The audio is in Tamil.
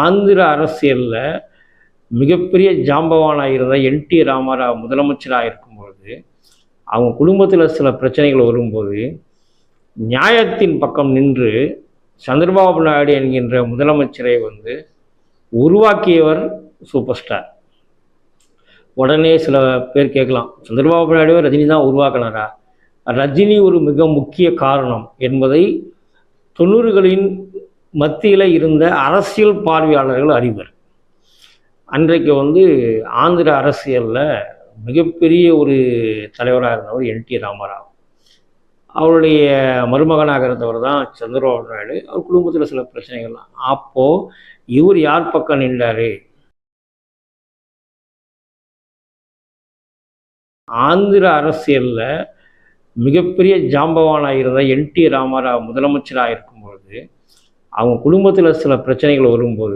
ஆந்திர அரசியல்ல மிகப்பெரிய ஜாம்பவானா இருந்த என்டி ராமாராவ் முதலமைச்சராக இருக்கும்பொழுது, அவங்க குடும்பத்தில சில பிரச்சனைகள் வரும்போது, நியாயத்தின் பக்கம் நின்று சந்திரபாபு நாயுடு என்கின்ற முதலமைச்சரை உருவாக்கியவர் சூப்பர் ஸ்டார். உடனே சில பேர் கேட்கலாம், சந்திரபாபு நாயுடுவை ரஜினி தான் உருவாக்கினாரா? ரஜினி ஒரு மிக முக்கிய காரணம் என்பதை 90களின் மத்தியில் இருந்த அரசியல் பார்வையாளர்கள் அறிவர். அன்றைக்கு ஆந்திர அரசியலில் மிகப்பெரிய ஒரு தலைவராக இருந்தவர் என்டி ராமாராவ். அவருடைய மருமகனாக இருந்தவர் தான் சந்திரபாபு நாயுடு. அவர் குடும்பத்தில் சில பிரச்சனைகள்லாம். அப்போது இவர் யார் பக்கம் நின்றார்? ஆந்திர அரசியலில் மிகப்பெரிய ஜாம்பவானா இருந்த என்டி ராமாராவ் முதலமைச்சராக இருக்கும்பொழுது, அவங்க குடும்பத்தில் சில பிரச்சனைகள் வரும்போது